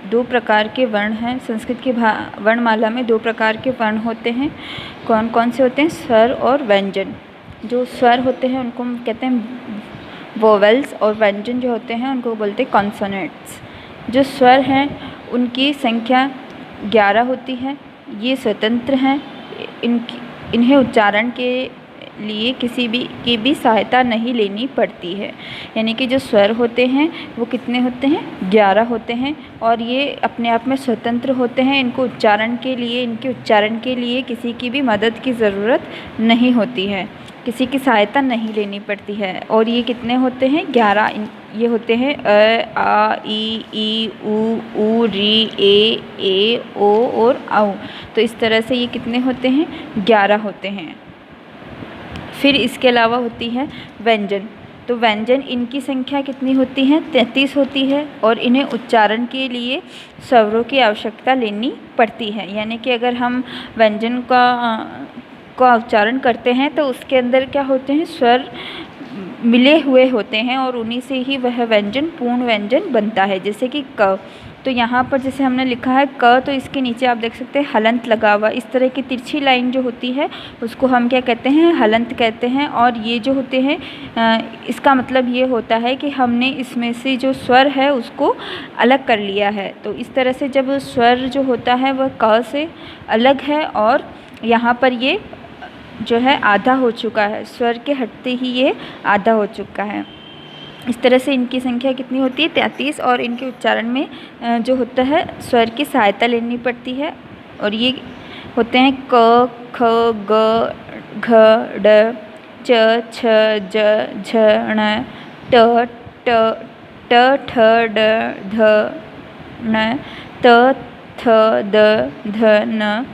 दो प्रकार के वर्ण हैं। संस्कृत की वर्णमाला में दो प्रकार के वर्ण होते हैं। कौन कौन से होते हैं? स्वर और व्यंजन। जो स्वर होते हैं उनको हम कहते हैं वोवेल्स, और व्यंजन जो होते हैं उनको बोलते हैं कॉन्सोनेंट्स। जो स्वर हैं उनकी संख्या 11 होती है। ये स्वतंत्र हैं। इन्हें उच्चारण के लिए किसी भी की भी सहायता नहीं लेनी पड़ती है। यानी कि जो स्वर होते हैं वो कितने होते हैं? 11 होते हैं, और ये अपने आप में स्वतंत्र होते हैं। इनके उच्चारण के लिए किसी की भी मदद की ज़रूरत नहीं होती है, किसी की सहायता नहीं लेनी पड़ती है। और ये कितने होते हैं? 11। ये होते हैं अ, आ, ई, ऊ, री, ए, ओ और औ। तो इस तरह से ये कितने होते हैं? 11 होते हैं। फिर इसके अलावा होती है व्यंजन। तो व्यंजन, इनकी संख्या कितनी होती है? 33 होती है, और इन्हें उच्चारण के लिए स्वरों की आवश्यकता लेनी पड़ती है। यानी कि अगर हम व्यंजन का उच्चारण करते हैं तो उसके अंदर क्या होते हैं? स्वर मिले हुए होते हैं, और उन्हीं से ही वह व्यंजन पूर्ण व्यंजन बनता है। जैसे कि क, तो यहाँ पर जैसे हमने लिखा है क, तो इसके नीचे आप देख सकते हैं हलंत लगा हुआ। इस तरह की तिरछी लाइन जो होती है उसको हम क्या कहते हैं? हलंत कहते हैं। और ये जो होते हैं इसका मतलब ये होता है कि हमने इसमें से जो स्वर है उसको अलग कर लिया है। तो इस तरह से जब स्वर जो होता है वह क से अलग है, और यहाँ पर ये जो है आधा हो चुका है, स्वर के हटते ही ये आधा हो चुका है। इस तरह से इनकी संख्या कितनी होती है? 33, और इनके उच्चारण में जो होता है स्वर की सहायता लेनी पड़ती है। और ये होते हैं क, ख, ग, घ, ड, च, छ, ज, झ, ण, ट, ठ, ड, ध, न, त, थ, द, ध, न,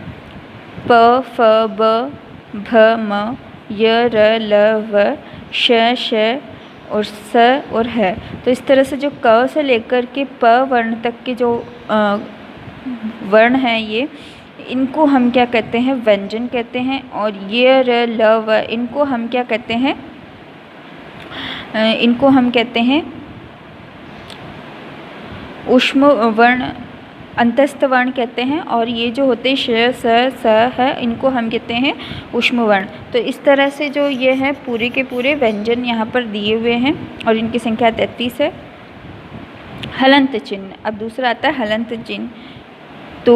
प, फ, ब, भ, म, य, र, ल, व, श, और स और है। तो इस तरह से जो क से लेकर के प वर्ण तक के जो वर्ण हैं ये, इनको हम क्या कहते हैं? व्यंजन कहते हैं। और ये, र, ल, व, इनको हम क्या कहते हैं? इनको हम कहते हैं ऊष्म वर्ण, अंतस्थ वर्ण कहते हैं। और ये जो होते हैं श, स, है, इनको हम कहते हैं ऊष्म वर्ण। तो इस तरह से जो ये है पूरे के पूरे व्यंजन यहाँ पर दिए हुए हैं, और इनकी संख्या 33 है। हलंत चिन्ह। अब दूसरा आता है हलंत चिन्ह। तो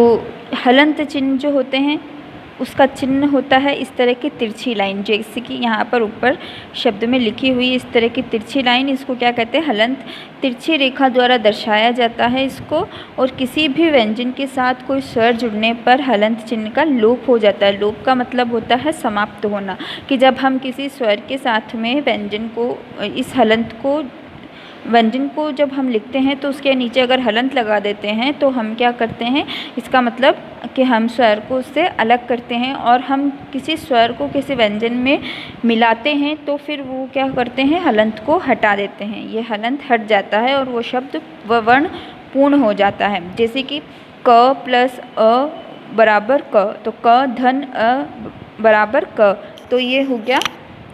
हलंत चिन्ह जो होते हैं उसका चिन्ह होता है इस तरह की तिरछी लाइन, जैसे कि यहाँ पर ऊपर शब्द में लिखी हुई इस तरह की तिरछी लाइन, इसको क्या कहते हैं? हलंत। तिरछी रेखा द्वारा दर्शाया जाता है इसको। और किसी भी व्यंजन के साथ कोई स्वर जुड़ने पर हलंत चिन्ह का लोप हो जाता है। लोप का मतलब होता है समाप्त होना, कि जब हम किसी स्वर के साथ में व्यंजन को, इस हलंत को, व्यंजन को जब हम लिखते हैं तो उसके नीचे अगर हलंत लगा देते हैं तो हम क्या करते हैं? इसका मतलब कि हम स्वर को उससे अलग करते हैं, और हम किसी स्वर को किसी व्यंजन में मिलाते हैं तो फिर वो क्या करते हैं? हलंत को हटा देते हैं। ये हलंत हट जाता है और वो शब्द व वर्ण पूर्ण हो जाता है। जैसे कि क प्लस अ बराबर क, तो क धन अ बराबर क। तो ये हो गया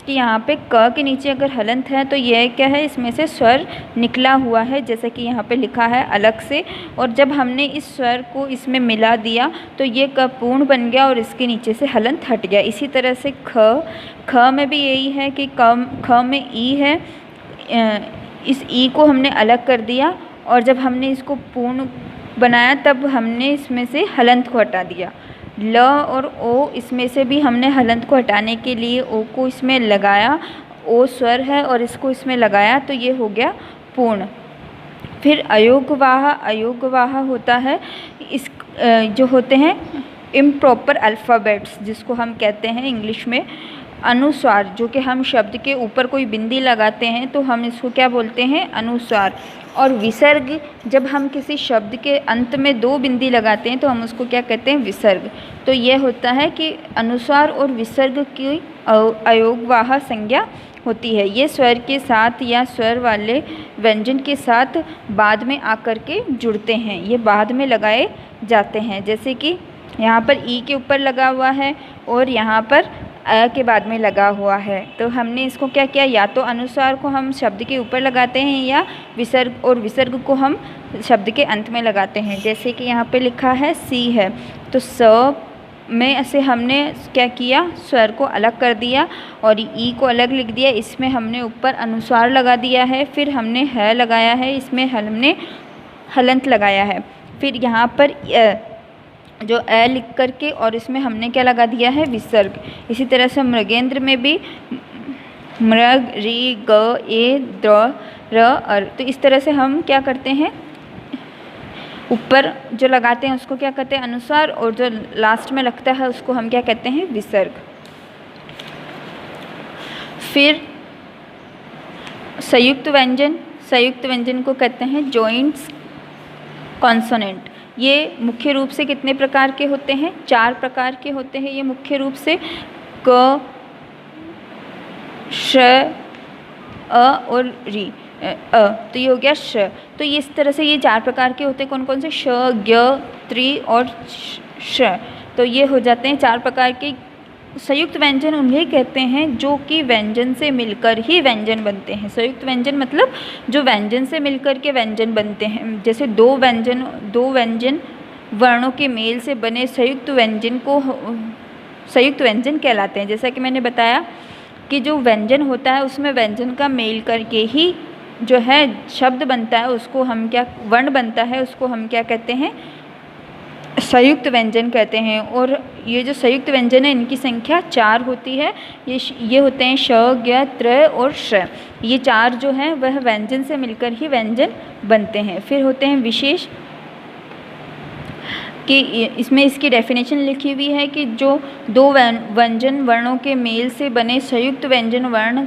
कि यहाँ पे क के नीचे अगर हलंत है तो यह क्या है? इसमें से स्वर निकला हुआ है, जैसे कि यहाँ पे लिखा है अलग से। और जब हमने इस स्वर को इसमें मिला दिया तो ये क पूर्ण बन गया और इसके नीचे से हलंत हट गया। इसी तरह से ख में भी यही है कि ख में ई है, इस ई को हमने अलग कर दिया, और जब हमने इसको पूर्ण बनाया तब हमने इसमें से हलंत को हटा दिया। ल और ओ, इसमें से भी हमने हलंत को हटाने के लिए ओ को इसमें लगाया, ओ स्वर है और इसको इसमें लगाया, तो ये हो गया पूर्ण। फिर अयोगवाह होता है इस जो होते हैं इम्प्रॉपर अल्फ़ाबेट्स, जिसको हम कहते हैं इंग्लिश में अनुस्वार। जो कि हम शब्द के ऊपर कोई बिंदी लगाते हैं तो हम इसको क्या बोलते हैं? अनुस्वार। और विसर्ग, जब हम किसी शब्द के अंत में 2 बिंदी लगाते हैं तो हम उसको क्या कहते हैं? विसर्ग। तो यह होता है कि अनुस्वार और विसर्ग की अयोगवाह संज्ञा होती है। ये स्वर के साथ या स्वर वाले व्यंजन के साथ बाद में आकर के जुड़ते हैं, ये बाद में लगाए जाते हैं। जैसे कि यहाँ पर ई के ऊपर लगा हुआ है और यहाँ पर अ के बाद में लगा हुआ है। तो हमने इसको क्या किया, या तो अनुस्वार को हम शब्द के ऊपर लगाते हैं या विसर्ग, और विसर्ग को हम शब्द के अंत में लगाते हैं। जैसे कि यहाँ पे लिखा है सी है, तो स में ऐसे हमने क्या किया, स्वर को अलग कर दिया और ई को अलग लिख दिया। इसमें हमने ऊपर अनुस्वार लगा दिया है, फिर हमने है लगाया है, इसमें हमने हलंत लगाया है। फिर यहाँ पर जो ए लिख करके और इसमें हमने क्या लगा दिया है, विसर्ग। इसी तरह से मृगेंद्र में भी मृग, री, ग, ए, द, र, अर। तो इस तरह से हम क्या करते हैं, ऊपर जो लगाते हैं उसको क्या कहते हैं, अनुस्वार, और जो लास्ट में लगता है उसको हम क्या कहते हैं, विसर्ग। फिर संयुक्त व्यंजन, संयुक्त व्यंजन को कहते हैं जॉइंट्स कॉन्सोनेंट। ये मुख्य रूप से कितने प्रकार के होते हैं, 4 प्रकार के होते हैं ये मुख्य रूप से, क, श, अ और री, तो ये हो गया श। तो ये इस तरह से ये 4 प्रकार के होते हैं। कौन कौन से, श, ज्ञ, त्रि और श। तो ये हो जाते हैं 4 प्रकार के। संयुक्त व्यंजन उन्हें कहते हैं जो कि व्यंजन से मिलकर ही व्यंजन बनते हैं। संयुक्त व्यंजन मतलब जो व्यंजन से मिलकर के व्यंजन बनते हैं। जैसे दो व्यंजन वर्णों के मेल से बने संयुक्त व्यंजन को संयुक्त व्यंजन कहलाते हैं। जैसा कि मैंने बताया कि जो व्यंजन होता है उसमें व्यंजन का मेल करके ही जो है शब्द बनता है, उसको हम क्या, वर्ण बनता है, उसको हम क्या कहते हैं, संयुक्त व्यंजन कहते हैं। और ये जो संयुक्त व्यंजन है इनकी संख्या 4 होती है। ये होते हैं श, ज्ञ, त्र और श। ये 4 जो हैं वह व्यंजन से मिलकर ही व्यंजन बनते हैं। फिर होते हैं विशेष, कि इसमें इसकी डेफिनेशन लिखी हुई है कि जो 2 व्यंजन वर्णों के मेल से बने संयुक्त व्यंजन वर्ण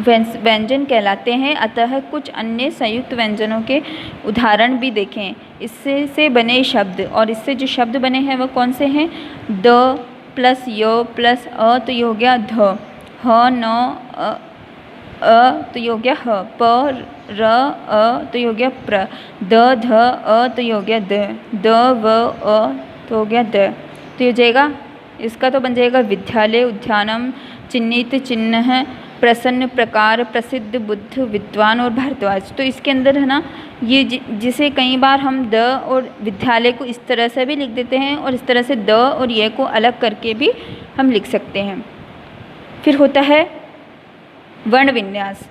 व्यंजन कहलाते हैं। अतः कुछ अन्य संयुक्त व्यंजनों के उदाहरण भी देखें। इससे से बने शब्द, और इससे जो शब्द बने हैं वह कौन से हैं, द प्लस य प्लस अ, तो ये हो गया ध, ह, न, अ, तो ये हो गया ह, प, र, अ, तो ये हो गया प्र, द, ध, अ, तो ये हो गया द, व, अ, तो हो गया द। तो ये हो जाएगा, इसका तो बन जाएगा विद्यालय, उद्यानम, चिन्हित, चिन्ह, प्रसन्न, प्रकार, प्रसिद्ध, बुद्ध, विद्वान और भारद्वाज। तो इसके अंदर है ना, ये जिसे कई बार हम द और विद्यालय को इस तरह से भी लिख देते हैं और इस तरह से द और ये को अलग करके भी हम लिख सकते हैं। फिर होता है वर्ण विन्यास।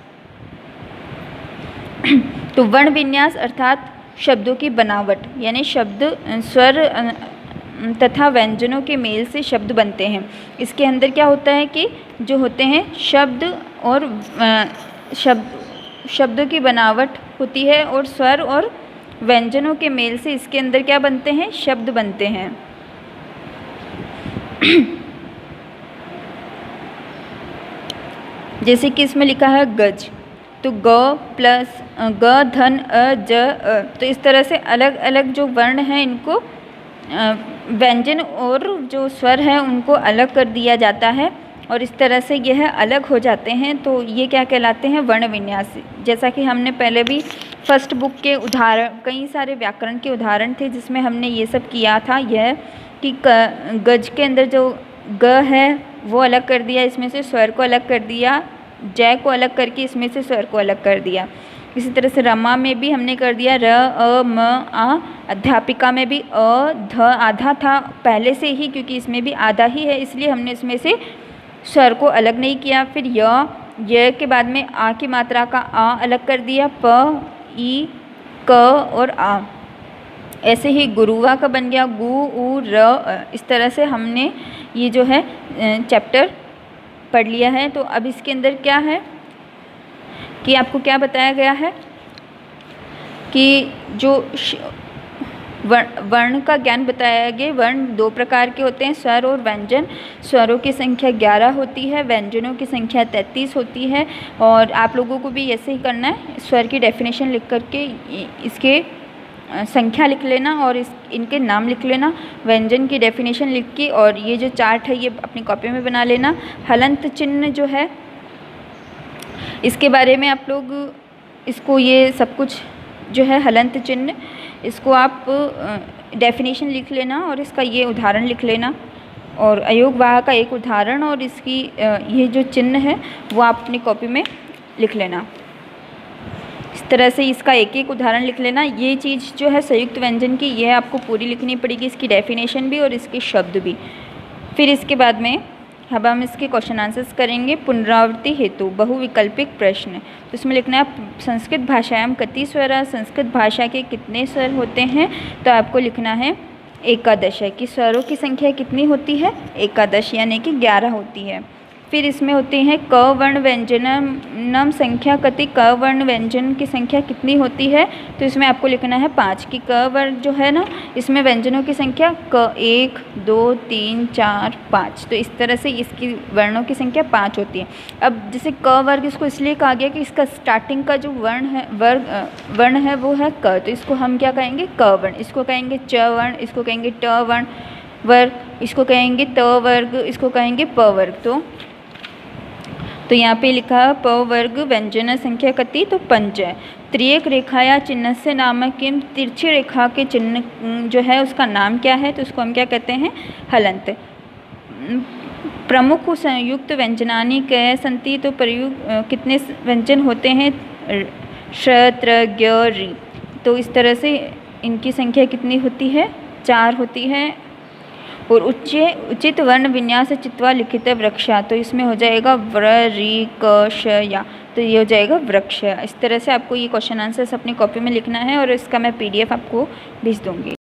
तो वर्ण विन्यास अर्थात शब्दों की बनावट, यानी शब्द स्वर तथा व्यंजनों के मेल से शब्द बनते हैं। इसके अंदर क्या होता है कि जो होते हैं शब्द और शब्दों की बनावट होती है, और स्वर और व्यंजनों के मेल से इसके अंदर क्या बनते हैं, शब्द बनते हैं। जैसे कि इसमें लिखा है गज, तो ग प्लस ग धन अ ज अ। तो इस तरह से अलग अलग जो वर्ण हैं इनको व्यंजन और जो स्वर हैं उनको अलग कर दिया जाता है, और इस तरह से यह अलग हो जाते हैं। तो ये क्या कहलाते हैं, वर्ण विन्यास। जैसा कि हमने पहले भी फर्स्ट बुक के उदाहरण, कई सारे व्याकरण के उदाहरण थे जिसमें हमने ये सब किया था। यह कि गज के अंदर जो ग है वो अलग कर दिया, इसमें से स्वर को अलग कर दिया, जय को अलग करके इसमें से स्वर को अलग कर दिया। इसी तरह से रमा में भी हमने कर दिया र, अ, म, आ। अध्यापिका में भी अ, ध आधा था पहले से ही, क्योंकि इसमें भी आधा ही है, इसलिए हमने इसमें से स्वर को अलग नहीं किया। फिर य के बाद में आ की मात्रा का आ अलग कर दिया, प, ई, क और आ। ऐसे ही गुरुवा का बन गया गु, उ, र, अ। इस तरह से हमने ये जो है चैप्टर पढ़ लिया है। तो अब इसके अंदर क्या है कि आपको क्या बताया गया है कि जो वर्ण का ज्ञान बताया गया। वर्ण 2 प्रकार के होते हैं, स्वर और व्यंजन। स्वरों की संख्या 11 होती है, व्यंजनों की संख्या 33 होती है। और आप लोगों को भी ऐसे ही करना है, स्वर की डेफिनेशन लिख करके इसके संख्या लिख लेना और इनके नाम लिख लेना, व्यंजन की डेफिनेशन लिख के, और ये जो चार्ट है ये अपनी कॉपी में बना लेना। हलंत चिन्ह जो है इसके बारे में आप लोग इसको ये सब कुछ जो है हलंत चिन्ह, इसको आप डेफिनेशन लिख लेना और इसका ये उदाहरण लिख लेना। और अयोगवाह का एक उदाहरण और इसकी ये जो चिन्ह है वो आप अपनी कॉपी में लिख लेना। इस तरह से इसका एक एक उदाहरण लिख लेना। ये चीज़ जो है संयुक्त व्यंजन की, यह आपको पूरी लिखनी पड़ेगी, इसकी डेफिनेशन भी और इसके शब्द भी। फिर इसके बाद में अब हम इसके क्वेश्चन आंसर्स करेंगे। पुनरावृत्ति हेतु बहुविकल्पिक प्रश्न, तो इसमें लिखना है संस्कृत भाषायाम कति स्वर, संस्कृत भाषा के कितने स्वर होते हैं, तो आपको लिखना है एकादश है कि स्वरों की संख्या कितनी होती है, एकादश यानी कि 11 होती है। फिर इसमें होते हैं क वर्ण व्यंजनम संख्या कति, क वर्ण व्यंजन की संख्या कितनी होती है, तो इसमें आपको लिखना है 5 कि क वर्ण जो है ना इसमें व्यंजनों की संख्या क 1 2 3 4 5, तो इस तरह से इसकी वर्णों की संख्या 5 होती है। अब जैसे क वर्ग इसको इसलिए कहा गया कि इसका स्टार्टिंग का जो वर्ण है वो है क, तो इसको हम क्या कहेंगे क वर्ण, इसको कहेंगे च वर्ण, इसको कहेंगे ट वर्ण वर्ग, इसको कहेंगे त वर्ग, इसको कहेंगे प वर्ग। तो यहाँ पे लिखा प वर्ग व्यंजन संख्या कति, तो 5 है। त्रियक रेखा या चिन्ह से नामक किम, तिरछी रेखा के चिन्ह जो है उसका नाम क्या है, तो उसको हम क्या कहते हैं हलंत। प्रमुख संयुक्त व्यंजनानि क संति, तो प्रयुक्त कितने व्यंजन होते हैं, श त्र ज्ञ ऋ, तो इस तरह से इनकी संख्या कितनी होती है 4 होती है। और उचित वर्ण विन्यास चित्वा लिखित वृक्षा, तो इसमें हो जाएगा व्र रि क श या, तो ये हो जाएगा वृक्ष। इस तरह से आपको ये क्वेश्चन आंसर्स अपनी कॉपी में लिखना है और इसका मैं PDF आपको भेज दूँगी।